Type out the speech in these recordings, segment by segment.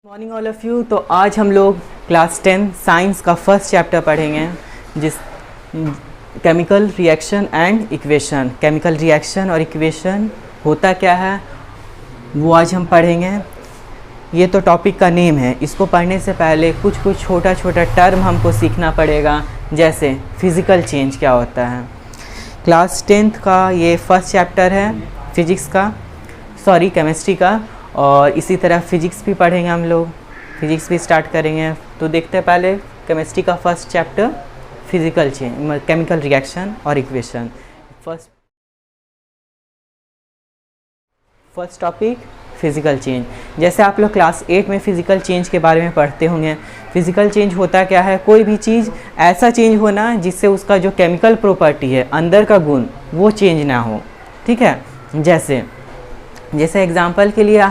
Morning all of you. तो आज हम लोग क्लास 10 साइंस का फर्स्ट चैप्टर पढ़ेंगे, जिस chemical reaction and equation. Chemical reaction और इक्वेशन होता क्या है वो आज हम पढ़ेंगे। ये तो टॉपिक का नेम है। इसको पढ़ने से पहले कुछ छोटा छोटा टर्म हमको सीखना पड़ेगा, जैसे फिज़िकल चेंज क्या होता है। क्लास 10th का ये फर्स्ट चैप्टर है केमिस्ट्री का, और इसी तरह फिजिक्स भी पढ़ेंगे हम लोग। फिजिक्स भी स्टार्ट करेंगे। तो देखते हैं पहले केमिस्ट्री का first chapter physical change, chemical reaction और equation. First topic physical change. जैसे आप लोग क्लास 8 में फिजिकल चेंज के बारे में पढ़ते होंगे। फिजिकल चेंज होता क्या है, कोई भी चीज़ ऐसा चेंज होना जिससे उसका जो केमिकल प्रॉपर्टी है, अंदर का गुण, वो चेंज ना हो। ठीक है। जैसे एग्जांपल के लिए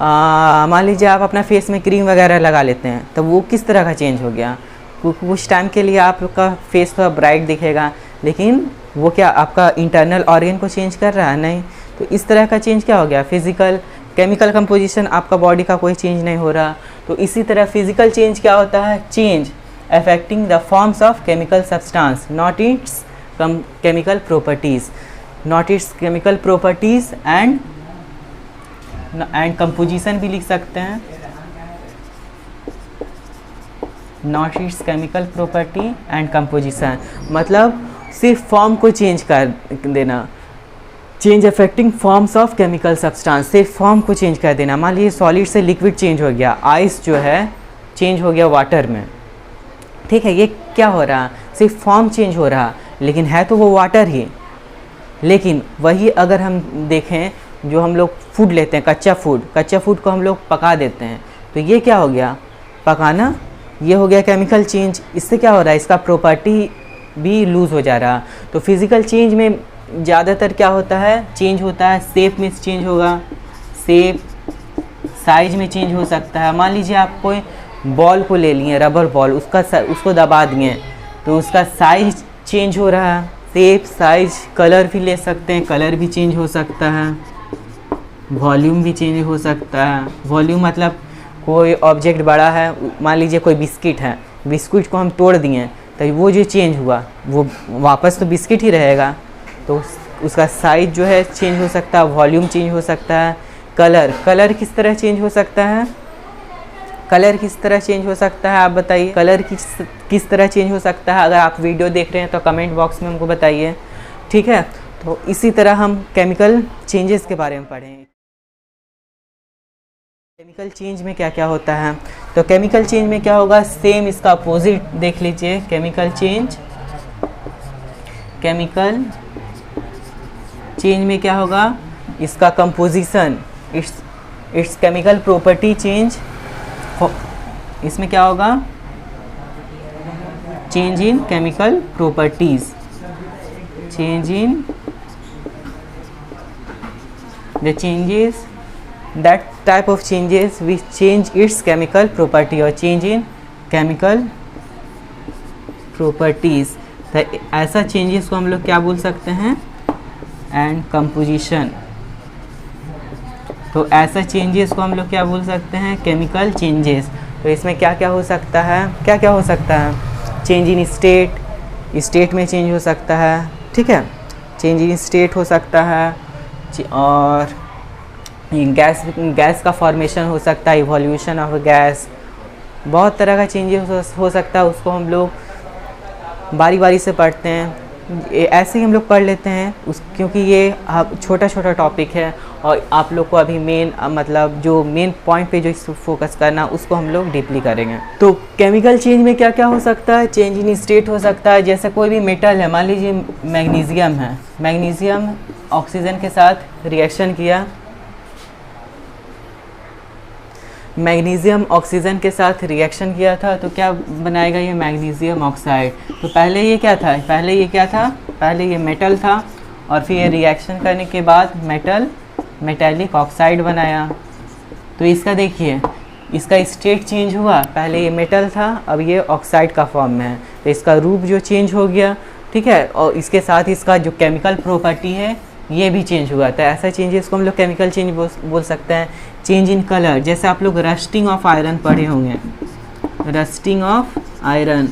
मान लीजिए आप अपना फेस में क्रीम वगैरह लगा लेते हैं, तो वो किस तरह का चेंज हो गया। कुछ टाइम के लिए आपका फेस थोड़ा ब्राइट दिखेगा, लेकिन वो क्या आपका इंटरनल ऑर्गन को चेंज कर रहा है? नहीं। तो इस तरह का चेंज क्या हो गया? फिजिकल केमिकल कंपोजिशन, आपका बॉडी का कोई चेंज नहीं हो रहा। तो इसी तरह फिजिकल चेंज क्या होता है? Change affecting the forms of chemical substance, not it's chemical properties, and composition भी लिख सकते हैं, not it's chemical property and composition. मतलब सिर्फ फॉर्म को चेंज कर देना। Change affecting forms of chemical substance, सिर्फ फॉर्म को चेंज कर देना। मान लीजिए सॉलिड से लिक्विड चेंज हो गया, आइस जो है चेंज हो गया वाटर में। ठीक है, ये क्या हो रहा? सिर्फ फॉर्म चेंज हो रहा, लेकिन है तो वो वाटर ही। लेकिन वही अगर हम देखें, जो हम लोग फूड लेते हैं, कच्चा फूड को हम लोग पका देते हैं, तो ये क्या हो गया? पकाना, ये हो गया केमिकल चेंज। इससे क्या हो रहा है? इसका प्रॉपर्टी भी लूज़ हो जा रहा। तो फिज़िकल चेंज में ज़्यादातर क्या होता है? चेंज होता है शेप में चेंज होगा, शेप, साइज में चेंज हो सकता है। मान लीजिए आप कोई बॉल को ले लिए, रबर बॉल, उसको दबा दिए, तो उसका साइज चेंज हो रहा है, शेप, साइज। कलर भी ले सकते हैं, कलर भी चेंज हो सकता है। वॉल्यूम भी चेंज हो सकता है। वॉल्यूम मतलब कोई ऑब्जेक्ट बड़ा है, मान लीजिए कोई बिस्किट है, बिस्किट को हम तोड़ दिए, तो वो जो चेंज हुआ वो वापस तो बिस्किट ही रहेगा, तो उसका साइज जो है चेंज हो सकता है, वॉल्यूम चेंज हो सकता है। कलर किस तरह चेंज हो सकता है? कलर किस तरह चेंज हो सकता है, आप बताइए। कलर किस तरह चेंज हो सकता है? अगर आप वीडियो देख रहे हैं तो कमेंट बॉक्स में हमको बताइए। ठीक है। तो इसी तरह हम केमिकल चेंजेस के बारे में पढ़ें। केमिकल चेंज में क्या क्या होता है? तो केमिकल चेंज में क्या होगा? सेम इसका अपोजिट देख लीजिए। केमिकल चेंज में क्या होगा? इसका composition, it's chemical property change. इसमें क्या होगा? Change in chemical properties, change in the changes, that type of changes which change its chemical property or change in chemical properties। तो ऐसा चेंजेस को हम लोग क्या बोल सकते हैं? And composition. तो ऐसा चेंजेस को हम लोग क्या बोल सकते हैं? Chemical changes. तो इसमें क्या क्या हो सकता है? चेंज इन स्टेट में चेंज हो सकता है। ठीक है, चेंज इन स्टेट हो सकता है, और गैस का फॉर्मेशन हो सकता है, इवोल्यूशन ऑफ गैस। बहुत तरह का चेंजेस हो सकता है, उसको हम लोग बारी बारी से पढ़ते हैं। ऐसे ही हम लोग पढ़ लेते हैं क्योंकि ये छोटा छोटा टॉपिक है, और आप लोग को अभी जो मेन पॉइंट पे जो फोकस करना, उसको हम लोग डीपली करेंगे। तो केमिकल चेंज में क्या क्या हो सकता है? चेंज इन स्टेट हो सकता है। जैसे कोई भी मेटल है, मान लीजिए मैग्नीशियम है, मैग्नीशियम ऑक्सीजन के साथ रिएक्शन किया, मैग्नीशियम ऑक्सीजन के साथ रिएक्शन किया था, तो क्या बनाएगा? ये मैग्नीशियम ऑक्साइड। तो पहले ये क्या था? पहले ये मेटल था, और फिर ये रिएक्शन करने के बाद मेटेलिक ऑक्साइड बनाया। तो इसका देखिए, इसका स्टेट चेंज हुआ। पहले ये मेटल था, अब ये ऑक्साइड का फॉर्म में है, तो इसका रूप जो चेंज हो गया। ठीक है, और इसके साथ इसका जो केमिकल प्रॉपर्टी है ये भी चेंज हुआ। तो ऐसा चेंजेस को हम लोग केमिकल चेंज बोल सकते हैं। चेंज इन कलर, जैसे आप लोग रस्टिंग ऑफ आयरन पढ़े होंगे, रस्टिंग ऑफ आयरन,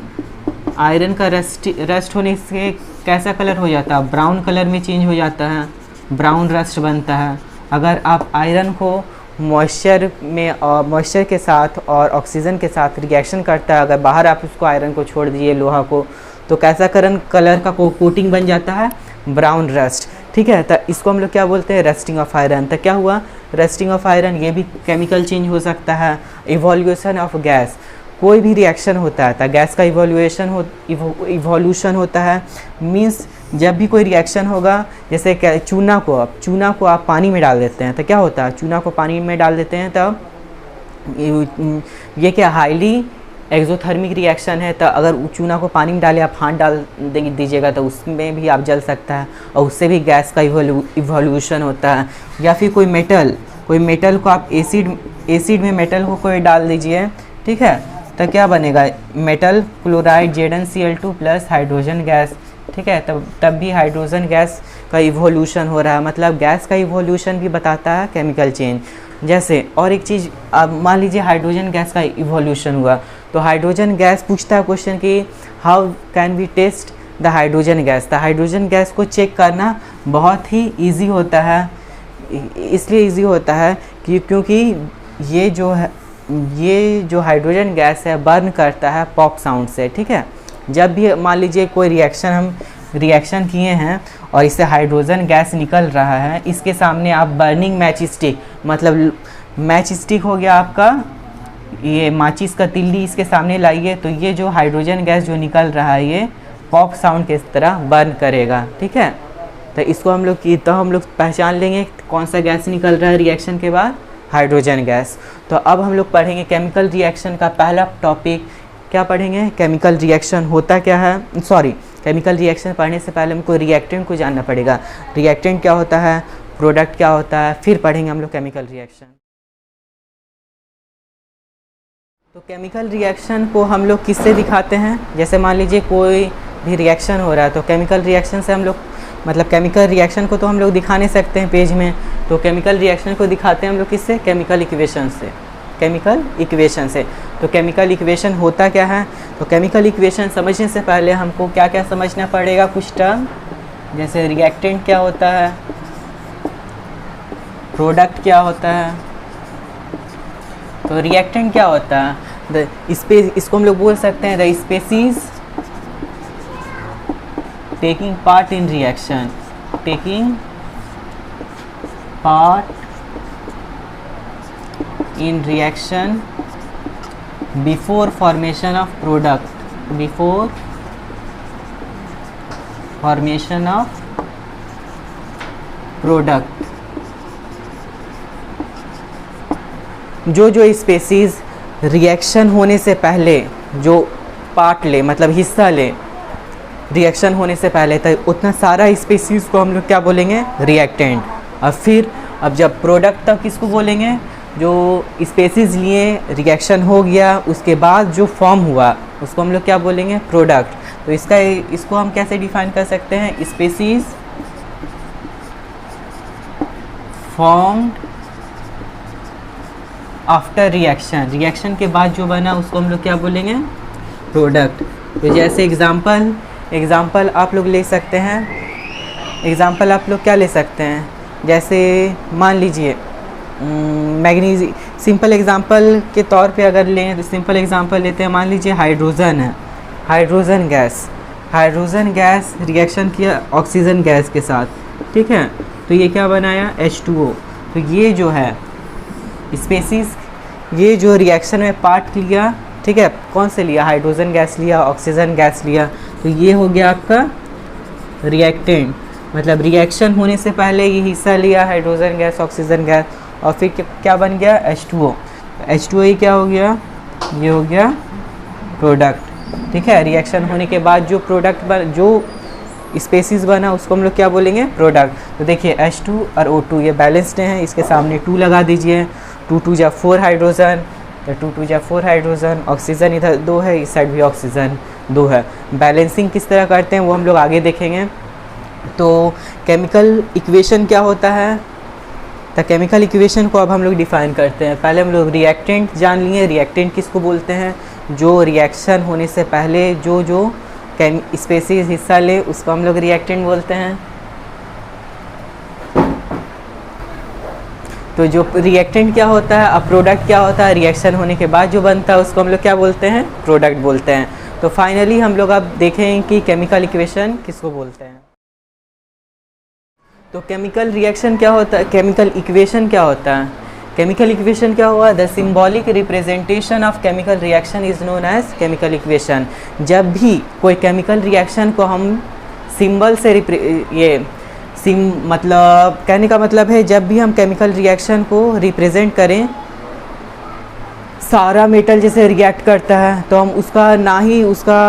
आयरन का रस्ट होने से कैसा कलर हो जाता है, ब्राउन कलर में चेंज हो जाता है, ब्राउन रस्ट बनता है। अगर आप आयरन को मॉइस्चर में और मॉइस्चर के साथ और ऑक्सीजन के साथ रिएक्शन करता है, अगर बाहर आप उसको आयरन को छोड़ दीजिए, लोहा को, तो कैसा कलर का कोटिंग बन जाता है, ब्राउन रस्ट। ठीक है, तो इसको हम लोग क्या बोलते हैं, रस्टिंग ऑफ आयरन। तो क्या हुआ, रस्टिंग ऑफ आयरन, ये भी केमिकल चेंज हो सकता है। इवोल्यूशन ऑफ गैस, कोई भी रिएक्शन होता है तो गैस का इवोल्यूशन होता है। मीन्स जब भी कोई रिएक्शन होगा, जैसे चूना को आप पानी में डाल देते हैं तो क्या होता है, चूना को पानी में डाल देते हैं तब ये क्या हाईली एक्सोथर्मिक रिएक्शन है। तो अगर चूना को पानी में डाले आप हाथ डाल दीजिएगा तो उसमें भी आप जल सकता है और उससे भी गैस का इवोल्यूशन होता है। या फिर कोई मेटल को आप एसिड में मेटल को कोई डाल दीजिए, ठीक है, तो क्या बनेगा, metal chloride ZnCl2 plus hydrogen gas. ठीक है, तब भी हाइड्रोजन गैस का इवोल्यूशन हो रहा है, मतलब गैस का इवोल्यूशन भी बताता है केमिकल चेंज। जैसे और एक चीज़, अब मान लीजिए हाइड्रोजन गैस का इवोल्यूशन हुआ, तो हाइड्रोजन गैस पूछता है क्वेश्चन कि how can we test the hydrogen gas. तो हाइड्रोजन गैस को चेक करना बहुत ही ईजी होता है, इसलिए ईजी होता है कि क्योंकि ये जो हाइड्रोजन गैस है बर्न करता है पॉप साउंड से। ठीक है, जब भी मान लीजिए कोई हम रिएक्शन किए हैं और इससे हाइड्रोजन गैस निकल रहा है, इसके सामने आप बर्निंग मैच स्टिक, मतलब मैच स्टिक हो गया आपका, ये माचिस का तिल्ली इसके सामने लाइए, तो ये जो हाइड्रोजन गैस जो निकल रहा है ये पॉप साउंड के तरह बर्न करेगा। ठीक है, तो इसको हम लोग पहचान लेंगे कौन सा गैस निकल रहा है रिएक्शन के बाद, हाइड्रोजन गैस। तो अब हम लोग पढ़ेंगे केमिकल रिएक्शन का पहला टॉपिक, क्या पढ़ेंगे, केमिकल रिएक्शन होता क्या है। केमिकल रिएक्शन पढ़ने से पहले हमको रिएक्टेंट को जानना पड़ेगा, रिएक्टेंट क्या होता है, प्रोडक्ट क्या होता है, फिर पढ़ेंगे हम लोग केमिकल रिएक्शन। तो केमिकल रिएक्शन को हम लोग किससे दिखाते हैं, जैसे मान लीजिए कोई भी रिएक्शन हो रहा है तो केमिकल रिएक्शन से हम लोग, मतलब केमिकल रिएक्शन को तो हम लोग दिखा नहीं सकते हैं पेज में, तो केमिकल रिएक्शन को दिखाते हैं हम लोग किससे, केमिकल इक्वेशन से। तो केमिकल इक्वेशन होता क्या है, तो केमिकल इक्वेशन समझने से पहले हमको क्या क्या समझना पड़ेगा, कुछ टर्म, जैसे रिएक्टेंट क्या होता है, प्रोडक्ट क्या होता है। तो रिएक्टेंट क्या होता है, इसको हम लोग बोल सकते हैं the species taking part in reaction before formation of product, जो स्पेसीज रिएक्शन होने से पहले जो पार्ट ले, मतलब हिस्सा ले रिएक्शन होने से पहले, तो उतना सारा स्पेसीज को हम लोग क्या बोलेंगे, रिएक्टेंट। और फिर अब जब प्रोडक्ट तक किसको बोलेंगे, जो स्पेसीज लिए रिएक्शन हो गया उसके बाद जो फॉर्म हुआ उसको हम लोग क्या बोलेंगे, प्रोडक्ट। तो इसको हम कैसे डिफाइन कर सकते हैं, स्पेसीज फॉर्म्ड आफ्टर रिएक्शन के बाद जो बना उसको हम लोग क्या बोलेंगे, प्रोडक्ट। तो जैसे एग्जाम्पल आप लोग ले सकते हैं, एग्जाम्पल आप लोग क्या ले सकते हैं, जैसे मान लीजिए मैग्नीशियम, सिंपल एग्जांपल के तौर पे अगर लें तो सिंपल एग्जांपल लेते हैं, मान लीजिए हाइड्रोजन है, हाइड्रोजन गैस रिएक्शन किया ऑक्सीजन गैस के साथ, ठीक है, तो ये क्या बनाया H2O। तो ये जो है स्पेसीज, ये जो रिएक्शन में पार्ट लिया, ठीक है, कौन से लिया, हाइड्रोजन गैस लिया, ऑक्सीजन गैस लिया, तो ये हो गया आपका रिएक्टेंट। मतलब रिएक्शन होने से पहले ये हिस्सा लिया हाइड्रोजन गैस, ऑक्सीजन गैस, और फिर क्या बन गया, H2O। H2O ही क्या हो गया, ये हो गया प्रोडक्ट। ठीक है, रिएक्शन होने के बाद जो प्रोडक्ट जो स्पेसीज बना उसको हम लोग क्या बोलेंगे, प्रोडक्ट। तो देखिए H2 और O2 ये बैलेंस्ड हैं, इसके सामने 2 लगा दीजिए, 2 2 जा 4 हाइड्रोजन, तो 2 2 जा 4 हाइड्रोजन, ऑक्सीजन इधर 2 है, इस साइड भी ऑक्सीजन 2 है। बैलेंसिंग किस तरह करते हैं वो हम लोग आगे देखेंगे। तो केमिकल इक्वेशन क्या होता है, तो केमिकल इक्वेशन को अब हम लोग डिफ़ाइन करते हैं। पहले हम लोग रिएक्टेंट जान लिए, रिएक्टेंट किसको बोलते हैं, जो रिएक्शन होने से पहले जो स्पेसीज हिस्सा ले उसको हम लोग रिएक्टेंट बोलते हैं। तो जो रिएक्टेंट क्या होता है, अब प्रोडक्ट क्या होता है, रिएक्शन होने के बाद जो बनता है उसको हम लोग क्या बोलते हैं, प्रोडक्ट बोलते हैं। तो फाइनली हम लोग अब देखें कि केमिकल इक्वेशन किसको बोलते हैं। तो केमिकल रिएक्शन क्या होता है, केमिकल इक्वेशन क्या होता है, केमिकल इक्वेशन क्या हुआ, the symbolic representation of chemical reaction is known as chemical equation. जब भी कोई केमिकल रिएक्शन को हम सिंबल से मतलब कहने का मतलब है, जब भी हम केमिकल रिएक्शन को रिप्रेजेंट करें, सारा मेटल जैसे रिएक्ट करता है तो हम उसका ना ही उसका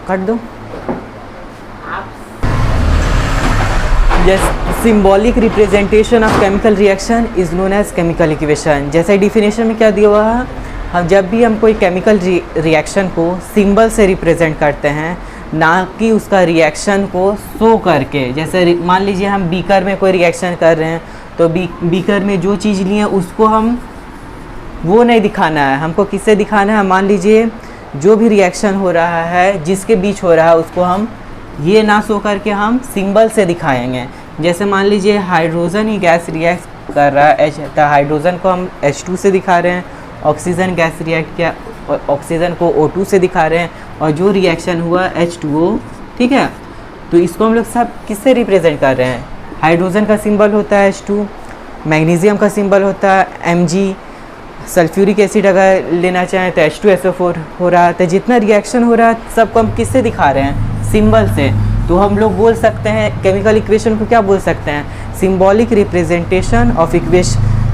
काट दो, symbolic representation of chemical reaction is known as chemical equation. जैसे डिफिनेशन में क्या दिया हुआ है, हम जब भी हम कोई केमिकल रिएक्शन को सिंबल से रिप्रेजेंट करते हैं, ना कि उसका रिएक्शन को शो करके। जैसे मान लीजिए हम बीकर में कोई रिएक्शन कर रहे हैं, तो बीकर में जो चीज़ लिए उसको हम वो नहीं दिखाना है, हमको किससे दिखाना है, मान लीजिए जो भी रिएक्शन हो रहा है जिसके बीच हो रहा है उसको हम ये ना शो करके हम सिंबल से दिखाएंगे। जैसे मान लीजिए हाइड्रोजन ही गैस रिएक्ट कर रहा है, तो हाइड्रोजन को हम H2 से दिखा रहे हैं, ऑक्सीजन गैस रिएक्ट किया, ऑक्सीजन को O2 से दिखा रहे हैं, और जो रिएक्शन हुआ H2O, ठीक है। तो इसको हम लोग सब किससे रिप्रेजेंट कर रहे हैं, हाइड्रोजन का सिंबल होता है H2, मैग्नीशियम का सिंबल होता है Mg, सल्फ्यूरिक एसिड अगर लेना चाहें तो H2SO4 हो रहा है। तो जितना रिएक्शन हो रहा है सबको हम किससे दिखा रहे हैं, सिंबल से। तो हम लोग बोल सकते हैं केमिकल इक्वेशन को क्या बोल सकते हैं, symbolic representation of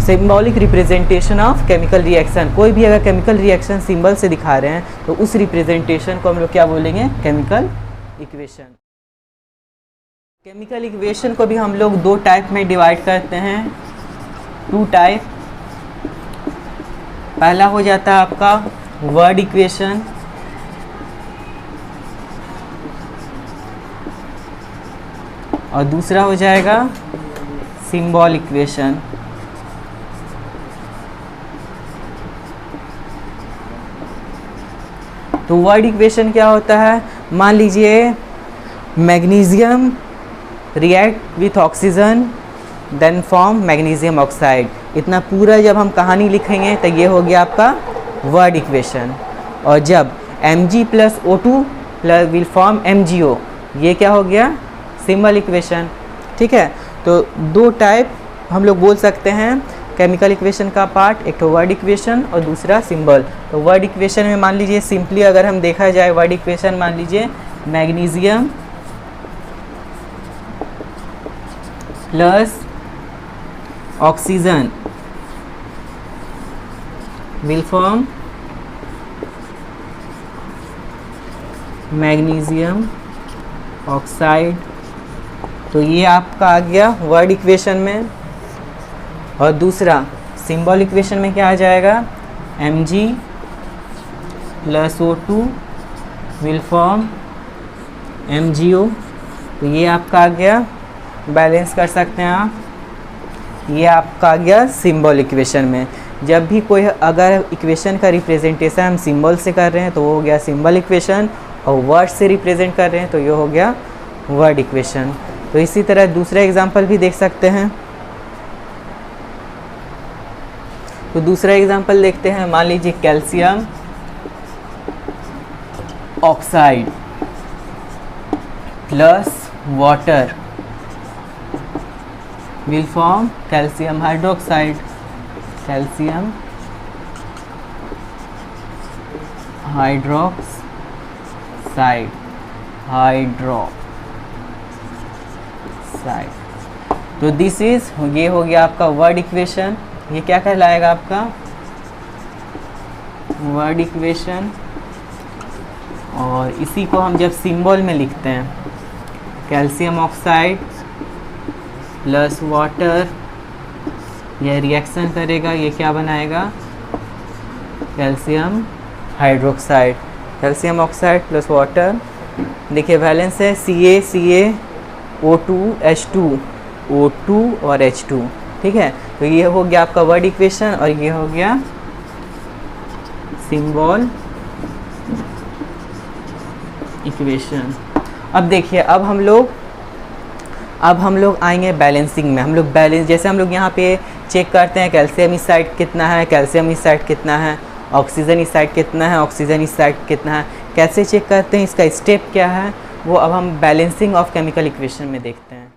symbolic representation of chemical reaction. कोई भी अगर केमिकल रिएक्शन सिंबल से दिखा रहे हैं तो उस रिप्रेजेंटेशन को हम लोग क्या बोलेंगे, केमिकल इक्वेशन। केमिकल इक्वेशन को भी हम लोग दो टाइप में डिवाइड करते हैं, टू टाइप। पहला हो जाता है आपका वर्ड इक्वेशन, और दूसरा हो जाएगा सिंबल इक्वेशन। तो वर्ड इक्वेशन क्या होता है, मान लीजिए magnesium react with oxygen then form magnesium oxide. इतना पूरा जब हम कहानी लिखेंगे तो ये हो गया आपका वर्ड इक्वेशन। और जब Mg plus O2 plus will form MgO, ये क्या हो गया, सिंबल इक्वेशन, ठीक है। तो दो टाइप हम लोग बोल सकते हैं केमिकल इक्वेशन का पार्ट, एक तो वर्ड इक्वेशन और दूसरा सिंबल। तो वर्ड इक्वेशन में मान लीजिए सिंपली अगर हम देखा जाए वर्ड इक्वेशन, मान लीजिए magnesium plus oxygen will form magnesium oxide. तो ये आपका आ गया वर्ड इक्वेशन में। और दूसरा सिंबल इक्वेशन में क्या आ जाएगा, Mg plus O2 will form MgO। तो ये आपका आ गया, बैलेंस कर सकते हैं आप, ये आपका आ गया सिंबल इक्वेशन में। जब भी कोई अगर इक्वेशन का रिप्रेजेंटेशन हम सिंबल से कर रहे हैं तो वो हो गया सिंबल इक्वेशन, और वर्ड से रिप्रेजेंट कर रहे हैं तो ये हो गया वर्ड इक्वेशन। तो इसी तरह दूसरा एग्जांपल भी देख सकते हैं। तो दूसरा एग्जांपल देखते हैं, मान लीजिए calcium oxide plus water will form calcium hydroxide. Calcium hydroxide, तो दिस इज, ये हो गया आपका वर्ड इक्वेशन। ये क्या कहलाएगा आपका वर्ड इक्वेशन। और इसी को हम जब सिंबल में लिखते हैं, कैल्शियम ऑक्साइड प्लस वाटर, यह रिएक्शन करेगा, ये क्या बनाएगा, calcium hydroxide. Calcium oxide plus water देखिए वैलेंस है Ca O2 H2 O2 और H2, ठीक है। तो ये हो गया आपका वर्ड इक्वेशन और ये हो गया सिंबल इक्वेशन। अब देखिए अब हम लोग आएंगे बैलेंसिंग में। हम लोग बैलेंस, जैसे हम लोग यहाँ पे चेक करते हैं कैल्शियम इस साइड कितना है, कैल्शियम इस साइड कितना है, ऑक्सीजन इस साइड कितना है, ऑक्सीजन इस साइड कितना है, कैसे चेक करते हैं, इसका स्टेप क्या है, वो अब हम बैलेंसिंग ऑफ केमिकल इक्वेशन में देखते हैं।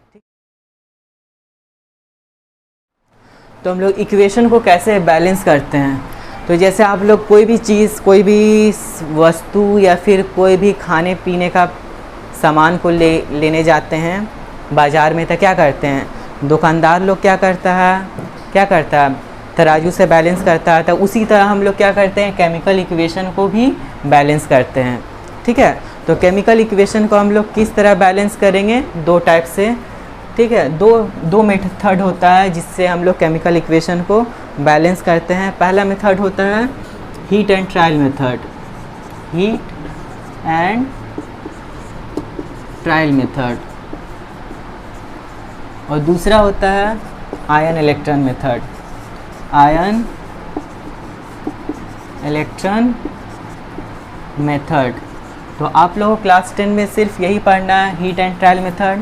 तो हम लोग इक्वेशन को कैसे बैलेंस करते हैं, तो जैसे आप लोग कोई भी चीज़, कोई भी वस्तु या फिर कोई भी खाने पीने का सामान को लेने जाते हैं बाज़ार में, तो क्या करते हैं, दुकानदार लोग क्या करता है तराजू से बैलेंस करता है। तो उसी तरह हम लोग क्या करते हैं, केमिकल इक्वेशन को भी बैलेंस करते हैं, ठीक है। तो केमिकल इक्वेशन को हम लोग किस तरह बैलेंस करेंगे, दो टाइप से, ठीक है। दो मेथड होता है जिससे हम लोग केमिकल इक्वेशन को बैलेंस करते हैं। पहला मेथड होता है heat and trial method, heat and trial method, और दूसरा होता है ion electron method, ion electron method. तो आप लोगों को क्लास 10 में सिर्फ यही पढ़ना है, heat and trial method,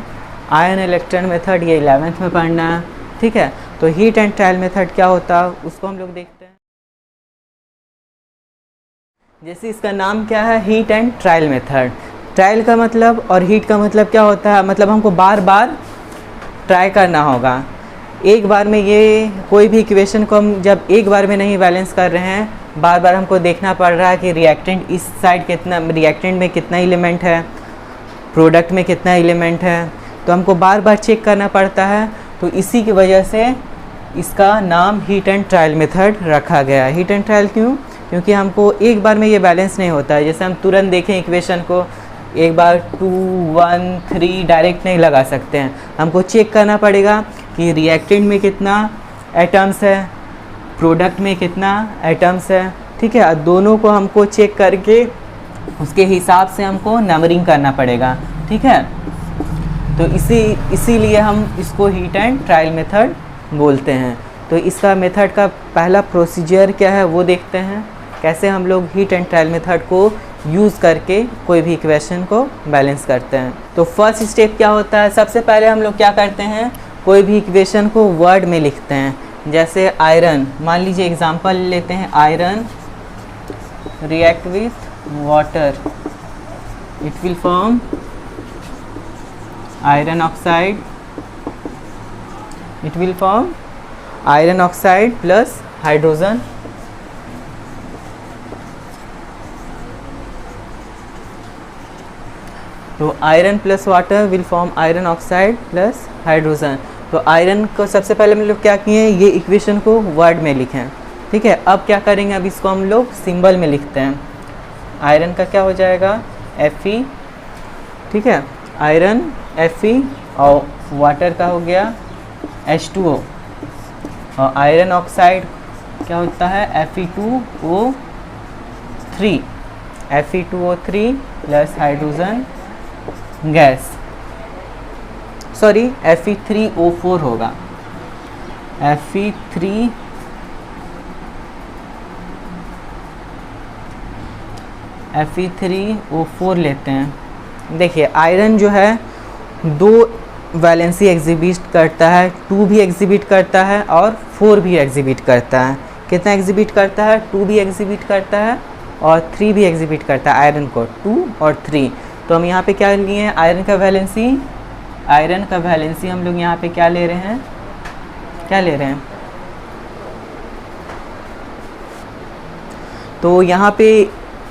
ion electron method ये 11th में पढ़ना है, ठीक है। तो हीट एंड ट्रायल मेथड क्या होता है उसको हम लोग देखते हैं। जैसे इसका नाम क्या है, heat and trial method. Trial का मतलब और हीट का मतलब क्या होता है, मतलब हमको बार बार ट्राई करना होगा। एक बार में ये कोई भी इक्वेशन को हम जब एक बार में नहीं बैलेंस कर रहे हैं, बार बार हमको देखना पड़ रहा है कि रिएक्टेंट इस साइड कितना, रिएक्टेंट में कितना एलिमेंट है, प्रोडक्ट में कितना एलिमेंट है, तो हमको बार बार चेक करना पड़ता है। तो इसी की वजह से इसका नाम हीट एंड ट्रायल मेथड रखा गया है। हीट एंड ट्रायल क्यों, क्योंकि हमको एक बार में ये बैलेंस नहीं होता है। जैसे हम तुरंत देखें इक्वेशन को, एक बार 2 1 3 डायरेक्ट नहीं लगा सकते हैं, हमको चेक करना पड़ेगा कि रिएक्टेंट में कितना एटम्स है, प्रोडक्ट में कितना एटम्स है, ठीक है। दोनों को हमको चेक करके उसके हिसाब से हमको नंबरिंग करना पड़ेगा, ठीक है। तो इसीलिए हम इसको हीट एंड ट्रायल मेथड बोलते हैं। तो इसका मेथड का पहला प्रोसीजर क्या है वो देखते हैं, कैसे हम लोग हीट एंड ट्रायल मेथड को यूज़ करके कोई भी इक्वेशन को बैलेंस करते हैं। तो फर्स्ट स्टेप क्या होता है, सबसे पहले हम लोग क्या करते हैं, कोई भी इक्वेशन को वर्ड में लिखते हैं। जैसे आयरन, मान लीजिए एग्जांपल लेते हैं, iron react with water, it will form iron oxide, it will form iron oxide plus hydrogen, तो iron plus water will form iron oxide plus hydrogen. तो आयरन को सबसे पहले हम लोग क्या किए, ये इक्वेशन को वर्ड में लिखें, ठीक है। अब क्या करेंगे, अब इसको हम लोग सिंबल में लिखते हैं। आयरन का क्या हो जाएगा, Fe, ठीक है, आयरन Fe, और वाटर का हो गया H2O, और आयरन ऑक्साइड क्या होता है, Fe2O3, Fe2O3 plus hydrogen gas, sorry Fe3O4 होगा, Fe3O4 लेते हैं। देखिए आयरन जो है 2 वैलेंसी एग्जिबिट करता है, 2 भी एग्जिबिट करता है और 4 भी एग्जिबिट करता है। कितना एग्जिबिट करता है, 2 भी एग्जिबिट करता है और 3 भी एग्जिबिट करता है आयरन को, 2 और 3। तो हम यहाँ पे क्या लिए हैं, आयरन का वैलेंसी हम लोग यहाँ पे क्या ले रहे हैं, तो यहाँ पे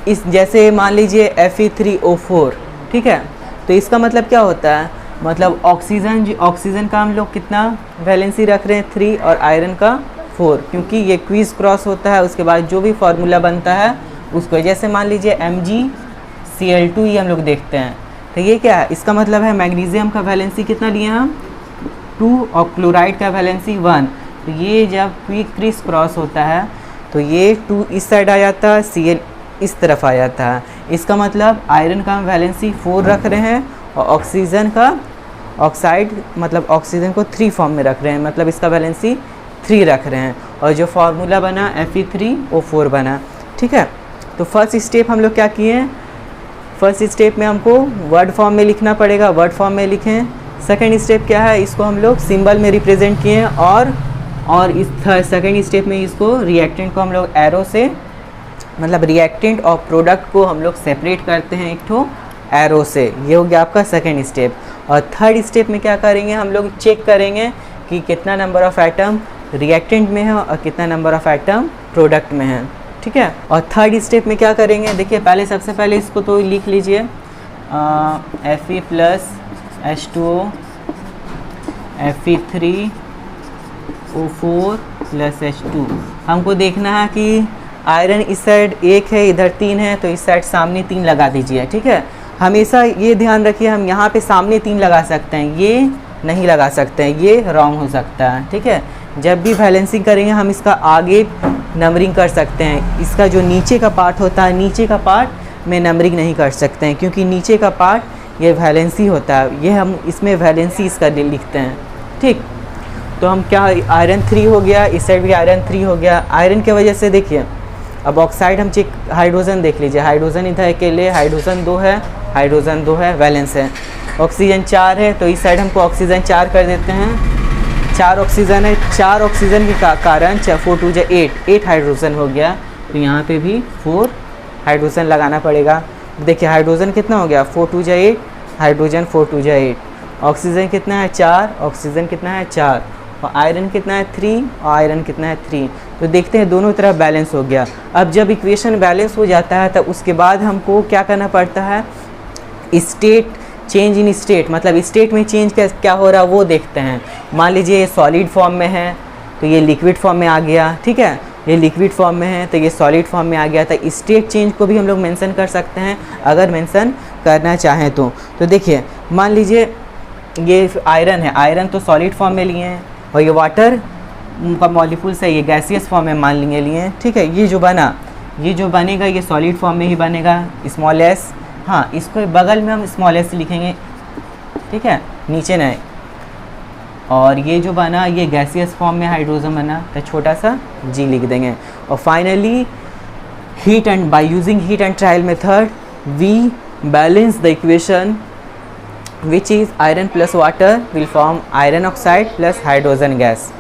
इस जैसे मान लीजिए Fe3O4, ठीक है। तो इसका मतलब क्या होता है, मतलब ऑक्सीजन का हम लोग कितना वैलेंसी रख रहे हैं, 3, और आयरन का 4, क्योंकि ये क्विज क्रॉस होता है, उसके बाद जो भी फार्मूला बनता है उसको, जैसे मान लीजिए MgCl2 ही हम लोग देखते हैं। तो ये क्या है, इसका मतलब है मैग्नीशियम का वैलेंसी कितना लिए हम, 2, और क्लोराइड का वैलेंसी 1। तो ये जब क्विज क्रॉस होता है तो ये 2 इस साइड आ जाता है, Cl इस तरफ आ जाता है। इसका मतलब आयरन का हम वैलेंसी 4 रख रहे हैं और ऑक्सीजन का ऑक्साइड मतलब ऑक्सीजन को 3 फॉर्म में रख रहे हैं, मतलब इसका वैलेंसी 3 रख रहे हैं। और जो फार्मूला बना Fe3O4 बना, ठीक है। तो फर्स्ट स्टेप हम लोग क्या किए हैं, फर्स्ट स्टेप में हमको वर्ड फॉर्म में लिखना पड़ेगा, वर्ड फॉर्म में लिखें। सेकेंड स्टेप क्या है, इसको हम लोग सिंबल में रिप्रेजेंट किए हैं और इस सेकेंड स्टेप में इसको रिएक्टेंट को हम लोग एरो से, मतलब रिएक्टेंट और प्रोडक्ट को हम लोग सेपरेट करते हैं एक ठो एरो से। ये हो गया आपका सेकेंड स्टेप। और थर्ड स्टेप में क्या करेंगे, हम लोग चेक करेंगे कि कितना नंबर ऑफ़ एटम रिएक्टेंट में है और कितना नंबर ऑफ़ एटम प्रोडक्ट में है, ठीक है। और थर्ड स्टेप में क्या करेंगे, देखिए पहले सबसे पहले इसको तो लिख लीजिए Fe+H2O Fe3O4+H2। हमको देखना है कि आयरन इस साइड 1 है, इधर 3 है, तो इस साइड सामने 3 लगा दीजिए, ठीक है। हमेशा ये ध्यान रखिए, हम यहाँ पे सामने 3 लगा सकते हैं, ये नहीं लगा सकते हैं, ये रॉन्ग हो सकता है, ठीक है। जब भी बैलेंसिंग करेंगे हम इसका आगे नंबरिंग कर सकते हैं, इसका जो नीचे का पार्ट होता है, नीचे का पार्ट में नंबरिंग नहीं कर सकते हैं, क्योंकि नीचे का पार्ट ये वैलेंसी होता है, ये हम इसमें वैलेंसी इसका लिखते हैं, ठीक। तो हम क्या, आयरन 3 हो गया, इस साइड भी आयरन 3 हो गया। आयरन की वजह से देखिए अब ऑक्साइड हम चेक, हाइड्रोजन देख लीजिए, हाइड्रोजन इधर अकेले, हाइड्रोजन 2 है, हाइड्रोजन 2 है, वैलेंस है। ऑक्सीजन 4 है, तो इस साइड हमको ऑक्सीजन 4 कर देते हैं, 4 ऑक्सीजन है, 4 ऑक्सीजन के कारण 4 2 जा 8 हाइड्रोजन हो गया, तो यहाँ पे भी 4 हाइड्रोजन लगाना पड़ेगा। देखिए हाइड्रोजन कितना हो गया, 4 2 जा 8, हाइड्रोजन 4 2 जा 8, ऑक्सीजन कितना है 4, ऑक्सीजन कितना है 4, और आयरन कितना है 3, और आयरन कितना है 3। तो देखते हैं दोनों तरफ बैलेंस हो गया। अब जब इक्वेशन बैलेंस हो जाता है तो उसके बाद हमको क्या करना पड़ता है, स्टेट चेंज इन स्टेट, मतलब स्टेट में चेंज क्या हो रहा है वो देखते हैं। मान लीजिए ये सॉलिड फॉर्म में है तो ये लिक्विड फॉर्म में आ गया, ठीक है। ये लिक्विड फॉर्म में है तो ये सॉलिड फॉर्म में आ गया, तो स्टेट चेंज को भी हम लोग मेंशन कर सकते हैं अगर मेंशन करना चाहें तो। देखिए मान लीजिए ये आयरन है, आयरन तो सॉलिड फॉर्म में लिए हैं, और ये वाटर का मॉलिक्यूल्स है, ये गैसियस फॉर्म में मान लिए हैं, ठीक है। ये जो बनेगा ये सॉलिड फॉर्म में ही बनेगा, स्मॉल एस, हाँ इसको बगल में हम स्मॉल एस लिखेंगे, ठीक है, नीचे नहीं। और ये जो बना ये गैसियस फॉर्म में हाइड्रोजन बना तो छोटा सा जी लिख देंगे। और finally hit and by using hit and trial method we balance the equation which is iron plus water will form iron oxide plus hydrogen gas.